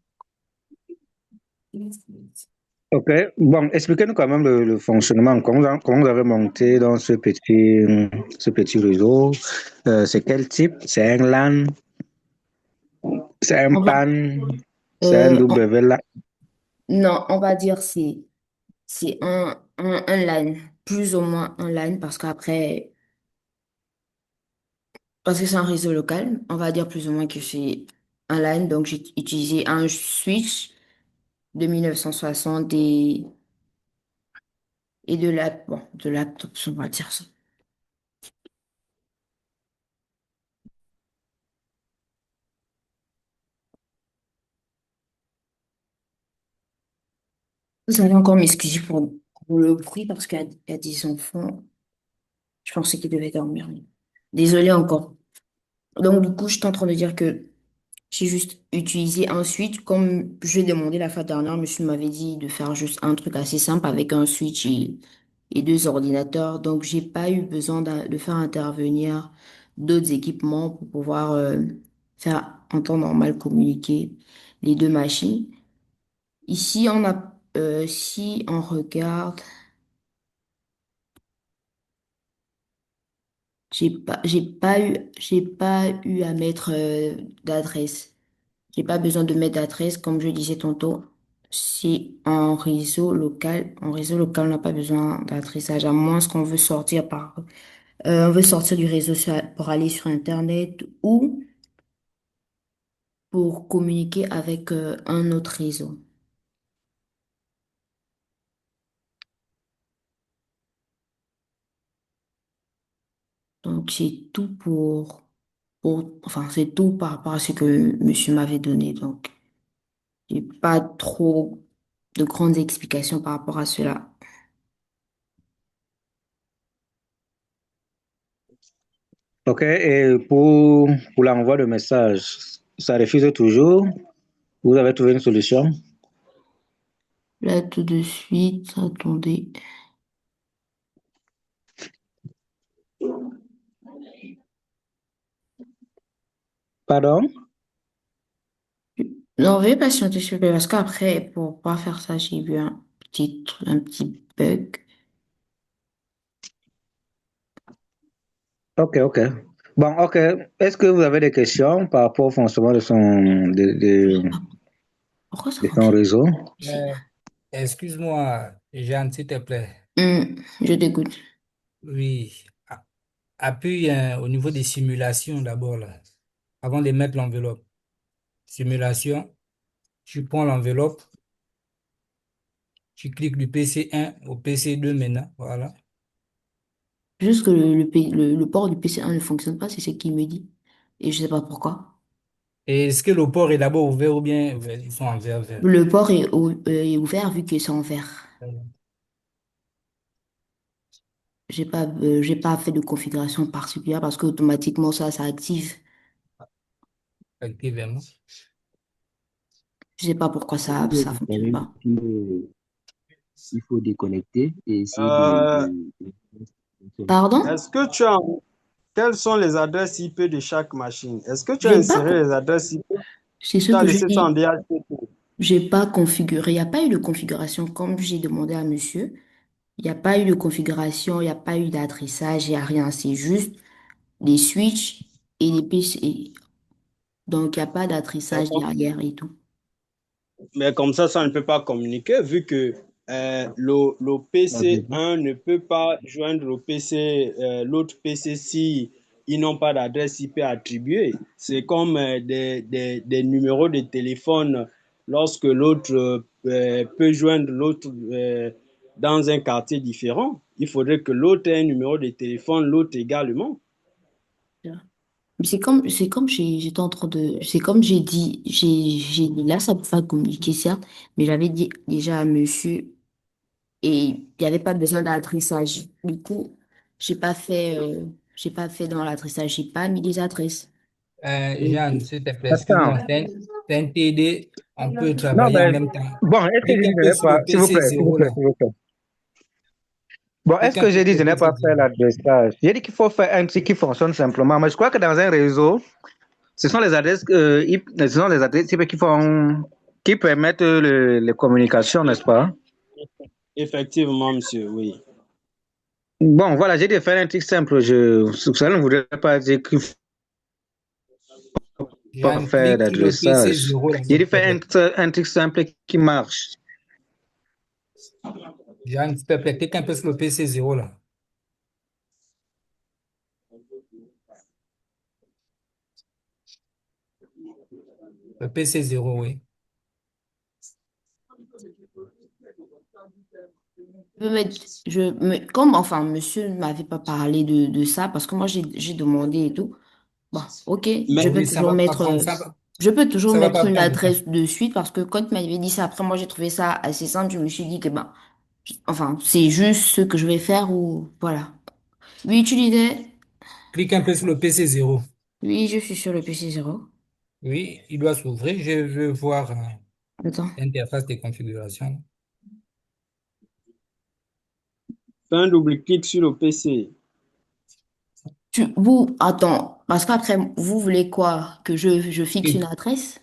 Ok, bon, expliquez-nous quand même le fonctionnement. Comment vous avez monté dans ce petit réseau? C'est quel type? C'est un LAN? C'est un On va, PAN? C'est un euh, on- WLAN? non, on va dire c'est un LAN, plus ou moins un LAN, parce que c'est un réseau local, on va dire plus ou moins que c'est un LAN. Donc, j'ai utilisé un switch de 1960 et de laptop, on va dire ça. Vous allez encore m'excuser pour le bruit parce qu'il y a des enfants. Je pensais qu'ils devaient dormir. Désolée encore. Donc, du coup, je suis en train de dire que j'ai juste utilisé un switch. Comme je l'ai demandé la fois dernière, monsieur m'avait dit de faire juste un truc assez simple avec un switch et deux ordinateurs. Donc, j'ai pas eu besoin de faire intervenir d'autres équipements pour pouvoir faire en temps normal communiquer les deux machines. Ici, si on regarde, j'ai pas eu à mettre d'adresse. J'ai pas besoin de mettre d'adresse, comme je disais tantôt. Si en réseau local, on n'a pas besoin d'adressage, à moins qu'on veut on veut sortir du réseau pour aller sur Internet ou pour communiquer avec un autre réseau. Donc, c'est tout enfin, c'est tout par rapport à ce que monsieur m'avait donné. Donc, j'ai pas trop de grandes explications par rapport à cela. Ok, et pour l'envoi de messages, ça refuse toujours? Vous avez trouvé une solution? Là, tout de suite, attendez. Pardon? Non, veuillez patienter, s'il vous plaît, parce qu'après, pour pas faire ça, j'ai eu un petit bug. Ok, ok. Bon, ok. Est-ce que vous avez des questions par rapport au fonctionnement Pourquoi ça de son fonctionne? réseau? Excuse-moi, Jeanne, s'il te plaît. Je t'écoute. Oui, appuie au niveau des simulations d'abord, là, avant de mettre l'enveloppe. Simulation, tu prends l'enveloppe, tu cliques du PC1 au PC2 maintenant, voilà. Juste que le port du PC1 ne fonctionne pas, c'est ce qu'il me dit. Et je sais pas pourquoi. Et est-ce que le port est d'abord ouvert ou bien ils sont en vert vert? Le port est ouvert vu que c'est en vert. j'ai pas fait de configuration particulière parce qu'automatiquement ça active. Effectivement. Je sais pas pourquoi ça Vous fonctionne savez pas. qu'il faut déconnecter et essayer Euh, Pardon? est-ce que tu as, quelles sont les adresses IP de chaque machine? Est-ce que tu as J'ai pas, inséré les adresses IP? c'est ce Tu as que je laissé ça en dis. DHCP? J'ai pas configuré. Il n'y a pas eu de configuration comme j'ai demandé à monsieur. Il n'y a pas eu de configuration, il n'y a pas eu d'adressage, il n'y a rien. C'est juste des switches et des PC. Donc, il n'y a pas d'adressage derrière et tout. Mais comme ça ne peut pas communiquer vu que le PC1 ne peut pas joindre le PC, l'autre PC si ils n'ont pas d'adresse IP attribuée. C'est comme des numéros de téléphone lorsque l'autre peut joindre l'autre dans un quartier différent. Il faudrait que l'autre ait un numéro de téléphone, l'autre également. C'est comme j'étais en train de, c'est comme j'ai dit, là, ça peut pas communiquer, certes, mais j'avais dit déjà à monsieur et il n'y avait pas besoin d'adressage. Du coup, j'ai pas fait dans l'adressage, j'ai pas mis les adresses. Et Jeanne, s'il te plaît, Attends. excuse-moi, c'est un TD, on peut Non, travailler en mais même temps. bon, est-ce que Clique j'ai dit un de peu ne sur pas, le s'il vous PC plaît, s'il vous 0 plaît, là. s'il vous plaît. Bon, est-ce Clique un que peu j'ai dit sur de le ne PC pas faire 0. l'adressage? J'ai dit qu'il faut faire un truc qui fonctionne simplement. Mais je crois que dans un réseau, ce sont les adresses, ce sont les adresses IP qui permettent les communications, n'est-ce pas? Effectivement, monsieur, oui. Bon, voilà, j'ai dit de faire un truc simple. Ça ne voudrait pas dire qu'il faut pas Jeanne, faire clique sur le PC d'adressage. 0 là, J'ai s'il dit te faire plaît. un truc simple qui marche. Jeanne, s'il te plaît, clique un peu sur le PC 0 là. Le PC 0, oui. Comme, enfin, monsieur ne m'avait pas parlé de ça, parce que moi, j'ai demandé et tout. Bon, ok, Mais Oui, ça va pas prendre, je peux toujours ça va mettre pas une prendre de temps. adresse de suite, parce que quand il m'avait dit ça, après, moi, j'ai trouvé ça assez simple. Je me suis dit que, ben, enfin, c'est juste ce que je vais faire ou, voilà. Oui, tu disais? Clique un peu sur le PC 0. Oui, je suis sur le PC 0. Oui, il doit s'ouvrir. Je veux voir Attends. l'interface de configuration. fais un double-clic sur le PC. Attends, parce qu'après, vous voulez quoi? Que je fixe une adresse?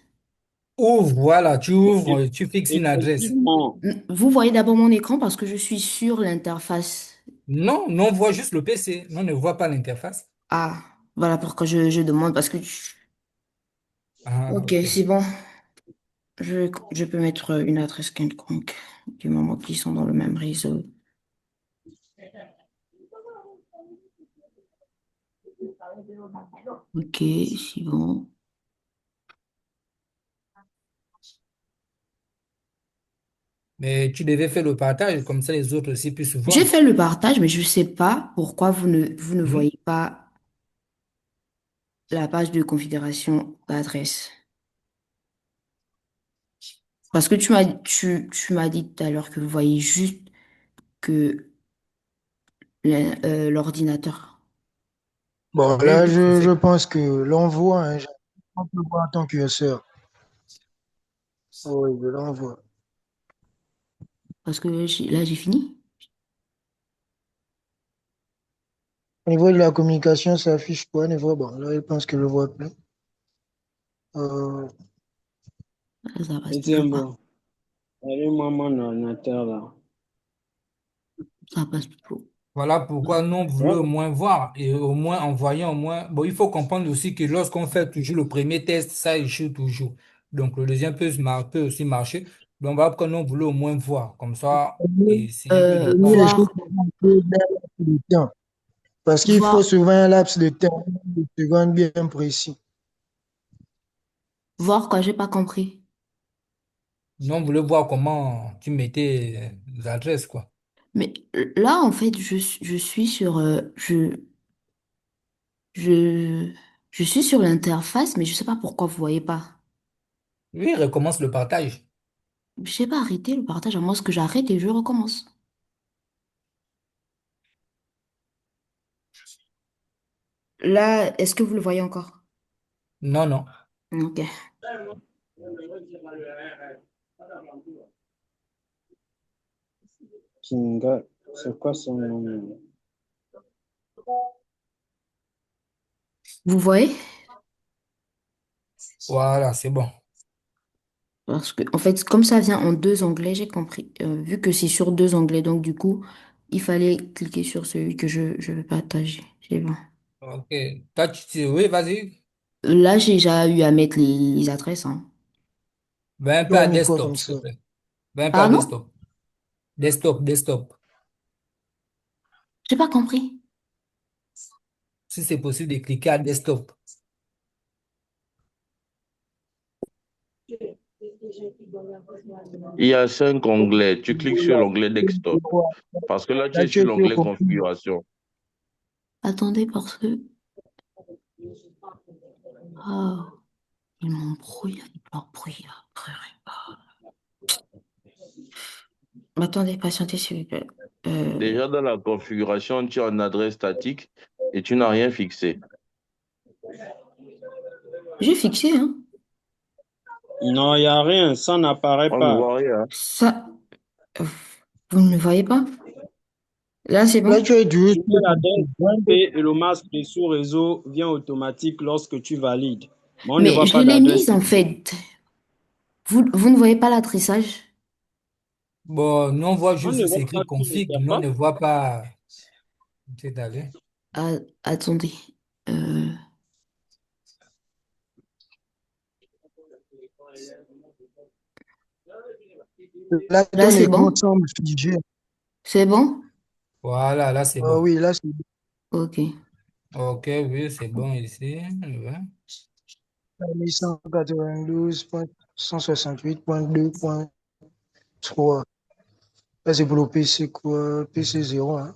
Ouvre, voilà, tu ouvres, tu fixes une adresse. Effectivement. Vous voyez d'abord mon écran parce que je suis sur l'interface. Non, non, on voit juste le PC. Non, on ne voit pas l'interface. Ah, voilà pourquoi je demande parce que... Ah, Ok, ok. c'est bon. Je peux mettre une adresse quelconque du moment qu'ils sont dans le même réseau. Ok, c'est bon. Mais tu devais faire le partage, comme ça les autres aussi puissent J'ai voir. fait le partage, mais je ne sais pas pourquoi vous ne Mhm. voyez pas la page de configuration d'adresse. Parce que tu m'as dit tout à l'heure que vous voyez juste que l'ordinateur. Bon, Oui, là, oui, c'est je ça. pense que l'envoi, hein, on peut voir ton curseur. Oui, je l'envoie. Parce que là, j'ai fini. Au niveau de la communication, ça affiche quoi? Au niveau, bon, là, je pense que je vois plus. Euh, Ça passe Et tiens toujours pas. bon. Allez-moi mon ordinateur là. Ça passe toujours. Voilà pourquoi nous on voulait Ouais. au moins voir et au moins envoyer au moins. Bon, il faut comprendre aussi que lorsqu'on fait toujours le premier test, ça échoue toujours. Donc le deuxième peut aussi marcher. Donc voilà pourquoi nous on voulait au moins voir. Comme ça, et essayer un peu de donner les voir. choses un peu dans un laps de temps. Parce qu'il faut Voir, souvent un laps de temps, de secondes bien précis. voir quoi, j'ai pas compris. Nous on voulait voir comment tu mettais les adresses, quoi. Mais là, en fait, je suis sur, je, je suis sur l'interface, mais je sais pas pourquoi vous voyez pas. Oui, recommence le partage. Je sais pas arrêter le partage, à moins que j'arrête et je recommence. Là, est-ce que vous le voyez encore? Non, non. Ok. Kinga, c'est quoi son nom? Vous voyez? Voilà, c'est bon. Parce que, en fait, comme ça vient en deux onglets, j'ai compris. Vu que c'est sur deux onglets, donc du coup, il fallait cliquer sur celui que je veux partager. C'est bon. Ok. Toi, oui, vas-y. Là, j'ai déjà eu à mettre les adresses, hein. Va un peu J'ai à mis quoi desktop, comme s'il te ça? plaît. Va un peu à Pardon? desktop. Desktop, desktop. J'ai pas compris. Si c'est possible de cliquer à desktop. Il y a 5 onglets. Tu cliques sur l'onglet desktop. Parce que là, tu Là, es tu sur es sur l'onglet config. configuration. Attendez, parce que... Ah, il m'embrouille avec leur bruit, après. Attendez, patientez, s'il vous plaît. Déjà, dans la configuration, tu as une adresse statique et tu n'as rien fixé. J'ai fixé, hein. Non, il n'y a rien, ça n'apparaît On ne pas. voit rien. Ça, euh, vous ne le voyez pas? Là, c'est Là, bon? tu es du... Tu mets l'adresse IP et le masque de sous-réseau vient automatique lorsque tu valides. Mais on ne Mais voit je pas l'ai d'adresse mise, en IP. fait. Vous ne voyez pas l'attrissage? Bon, nous, on voit On juste ne c'est voit écrit pas tout config, mais on l'interface. ne voit pas. C'est d'aller. Ah, attendez. Euh, Là, Là, ton c'est écran bon? semble figé. C'est bon? Voilà, là, c'est bon. Oui, là, c'est bon. Ok. Ok, oui, c'est bon ici. Ouais. 1192.168.2.3. Là, c'est pour le PC, quoi. PC 0, hein.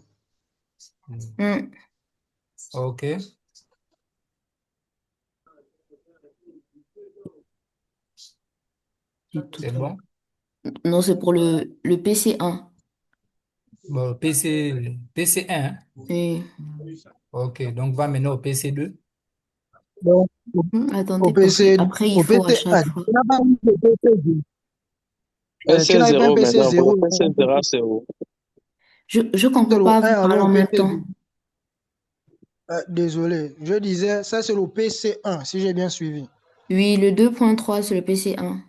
Hmm, Ok, c'est tout. c'est bon. Non, c'est pour le PC1. Bon, PC1. Et, Ok, donc va maintenant au PC2. Donc, au attendez, parce que PC, après, il au faut à PC, chaque ah, tu fois. n'as pas mis le PC 2. Tu n'avais pas un PC0 PC maintenant, pour 0, le PC0. Je c'est comprends le pas, 1 vous parlez alors au en même PC temps. 2. Désolé, je disais, ça c'est le PC 1, si j'ai bien suivi. Oui, le 2.3, c'est le PC1.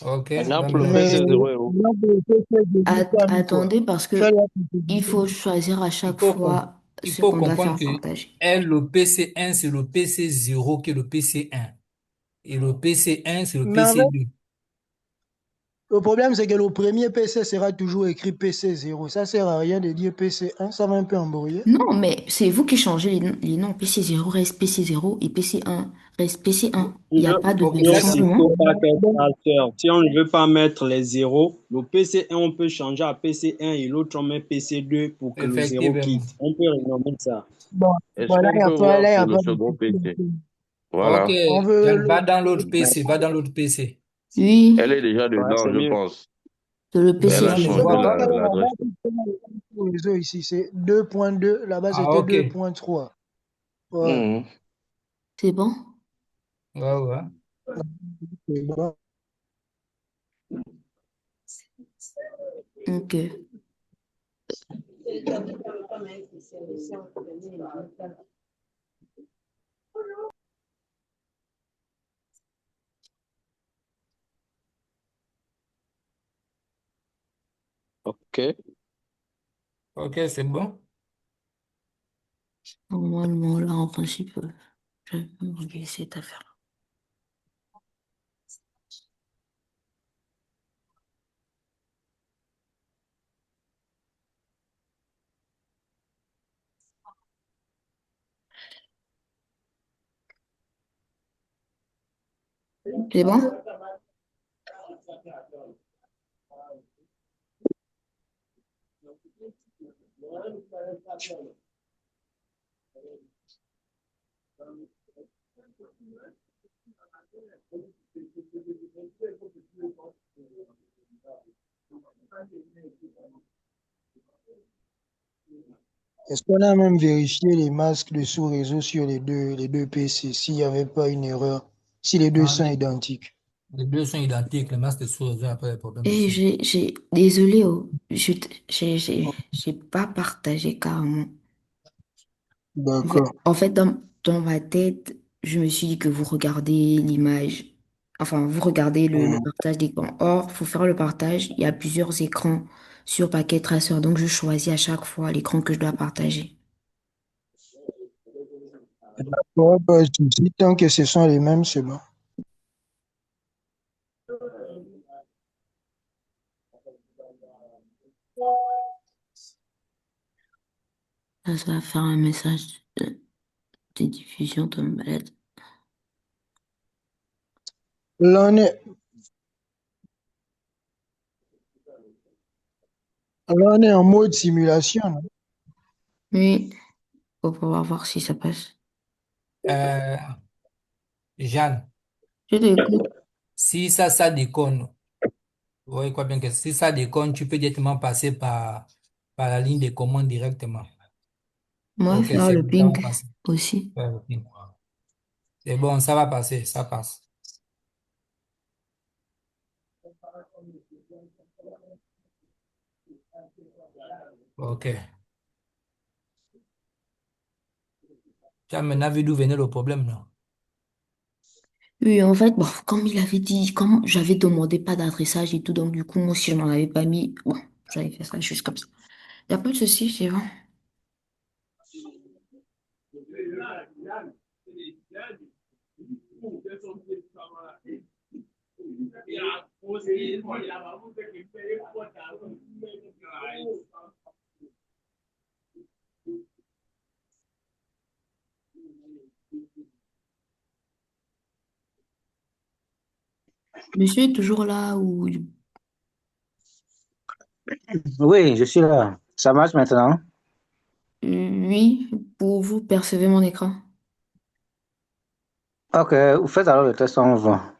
Ok, Maintenant, va pour le maintenant au Mais PC2. PC0 est où? maintenant, pour le PC 2, tu as mis quoi? Attendez, parce Tu as que la il possibilité. faut choisir à Il chaque faut, fois il ce faut qu'on doit comprendre faire que partager. le PC1, c'est le PC0 qui est le PC1. Et le PC1, c'est le Mais en fait, PC2. le problème, c'est que le premier PC sera toujours écrit PC 0. Ça sert à rien de dire PC 1, ça va un peu embrouiller. Non, mais c'est vous qui changez les noms. PC0 reste PC0 et PC1 reste PC1. Il n'y a pas Il de Ok, faut là, changement. plutôt pas qu'être rateur. Si on ne veut pas mettre les zéros, le PC1, on peut changer à PC1 et l'autre, on met PC2 pour que le zéro effectivement. quitte. On peut renommer ça. Bon, Est-ce voilà, qu'on peut là, voir il y sur a le pas second PC? de... Ok, Voilà. On veut va dans l'autre PC, va dans l'autre PC. Elle Oui, est déjà Ouais, dedans, c'est je mieux. pense. c'est le Mais Elle moi, a je ne PC2. vois changé pas. l'adresse. le réseau ici, c'est 2.2, là-bas Ah, c'était ok. 2.3. Ouais, Mhm. C'est bon? Ouais, ouais. c'est bon. Ok. Ok. Ok, c'est bon. Normalement, là, en principe, je vais régler cette affaire. C'est bon? Est-ce qu'on a même vérifié les masques de sous-réseau sur les deux PC, s'il n'y avait pas une erreur, si les deux Ah, sont identiques? les deux sont identiques, le masque de sous n'a pas de problème Et dessus. désolé, oh, j'ai pas partagé carrément. D'accord. En fait, dans ma tête, je me suis dit que vous regardez l'image, enfin, vous regardez le partage d'écran. Or, pour faire le partage, il y a plusieurs écrans sur Packet Tracer, donc je choisis à chaque fois l'écran que je dois partager. Ouais, pas de souci. Tant que ce sont les mêmes, c'est bon. Là, ça va faire un message de diffusion de malade. Là, on est en mode simulation, non? Oui, pour pouvoir voir si ça passe. Euh, Jeanne, Je t'écoute. si ça déconne, oui, quoi bien que si ça déconne, tu peux directement passer par la ligne de commande directement. Moi, Ok, faire c'est le bon, ça va ping passer. aussi. Ouais, ok. C'est bon, ça va passer, ça passe. Ok. Tu as maintenant vu d'où venait le problème, non? Oui, en fait, bon, comme il avait dit, comme j'avais demandé pas d'adressage et tout, donc du coup, moi, si je m'en avais pas mis, bon, j'avais fait ça juste comme ça. Il n'y a pas de souci, c'est bon. Monsieur est toujours là ou... Oui, je suis là. Ça marche maintenant? Oui, pour vous, percevez mon écran. Ok, vous faites alors le test, on va.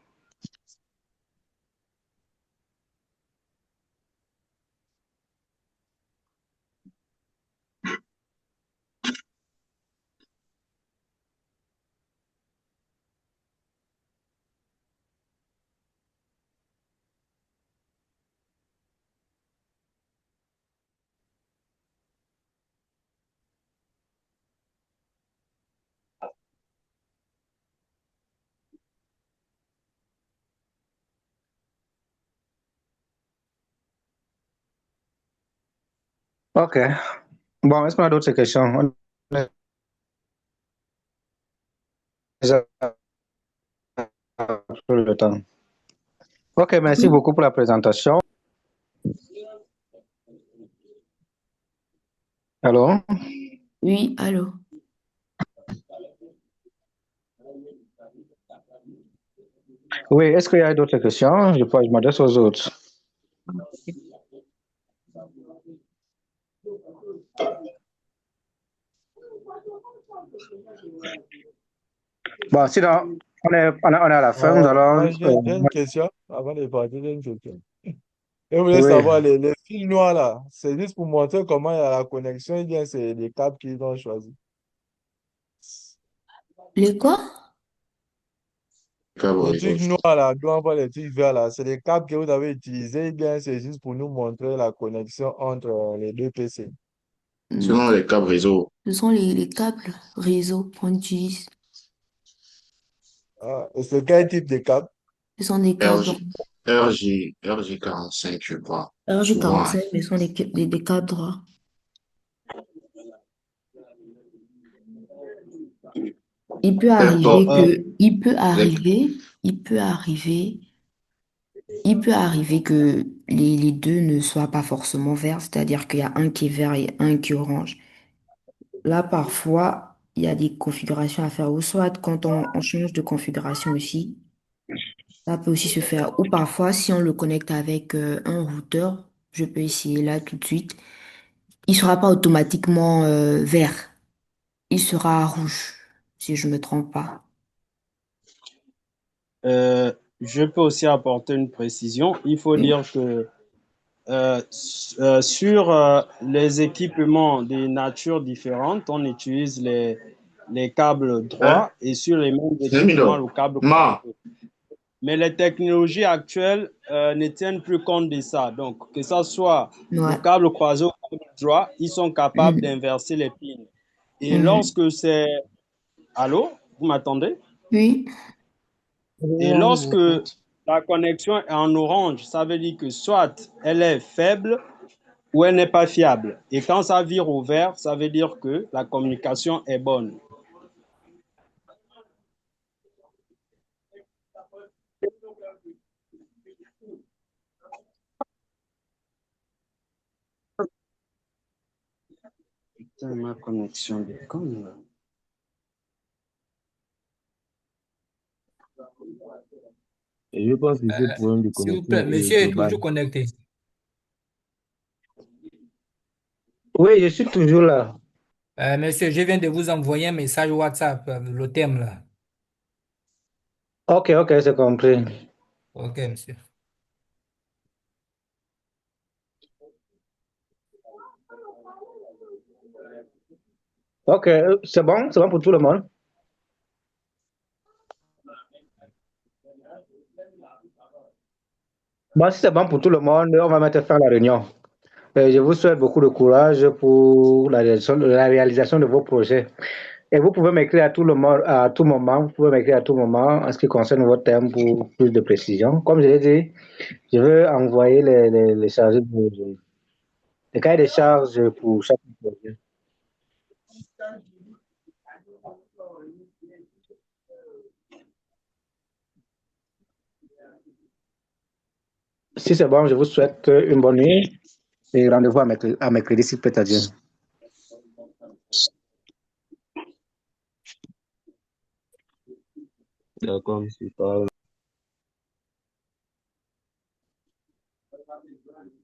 Ok. Bon, est-ce qu'on a d'autres questions? On a déjà le temps. Ok, merci Oui, beaucoup pour la présentation. Allô? oui, allô. Oui, est-ce qu'il y a d'autres questions? Je m'adresse aux autres. Bon, sinon, on est à la fin. Nous Moi, allons. j'ai une question. Avant de partir, j'ai une question. Je voulais Oui. savoir, les fils noirs là, c'est juste pour montrer comment il y a la connexion, ou bien c'est les câbles qu'ils ont choisi. Les quoi? Câble Les réseau. trucs noirs là, blanc, pas les trucs verts là, c'est les câbles que vous avez utilisés, ou bien c'est juste pour nous montrer la connexion entre les deux PC. Selon les câbles réseau, Ce sont les câbles réseau qu'on utilise. Ah, et c'est quel type de câble? Ce sont des câbles RJ, RJ45, je crois. Souvent, hein. RJ45, mais ce sont des câbles droits. Il peut Bon, arriver que, les- il peut arriver que les deux ne soient pas forcément verts, c'est-à-dire qu'il y a un qui est vert et un qui est orange. Là, parfois, il y a des configurations à faire, ou soit quand on change de configuration aussi, ça peut aussi se faire. Ou parfois, si on le connecte avec un routeur, je peux essayer là tout de suite, il sera pas automatiquement vert, il sera rouge, si je me trompe pas. Je peux aussi apporter une précision. Il faut Oui. dire que sur les équipements de nature différentes, on utilise les câbles Hein? droits et sur les mêmes C'est équipements, Mido. le câble Ma, croisé. Mais les technologies actuelles ne tiennent plus compte de ça. Donc, que ça soit le Ouais. câble croisé ou le câble droit, ils sont capables Mhm. d'inverser les pins. Et Mhm. lorsque c'est... Allô? Vous m'attendez? Oui. Et lorsque la connexion est en orange, ça veut dire que soit elle est faible ou elle n'est pas fiable. Et quand ça vire au vert, ça veut dire que la communication est bonne. Putain, ma connexion déconne, là. Et je pense que ce problème de S'il vous connexion plaît, est monsieur est global. toujours connecté. Oui, je suis toujours là. Monsieur, je viens de vous envoyer un message WhatsApp, le thème là. Ok, ok, c'est compris. Ok, monsieur. Ok, c'est bon pour tout le monde. Bon, si c'est bon pour tout le monde, on va mettre fin à la réunion. Je vous souhaite beaucoup de courage pour la réalisation de vos projets. Et vous pouvez m'écrire à tout le monde, à tout moment. Vous pouvez m'écrire à tout moment en ce qui concerne votre thème pour plus de précision. Comme je l'ai dit, je veux envoyer les chargés les cahiers de charges pour chaque projet. Si c'est bon, je vous souhaite une bonne nuit et rendez-vous à mercredi si peut Dieu. D'accord, monsieur.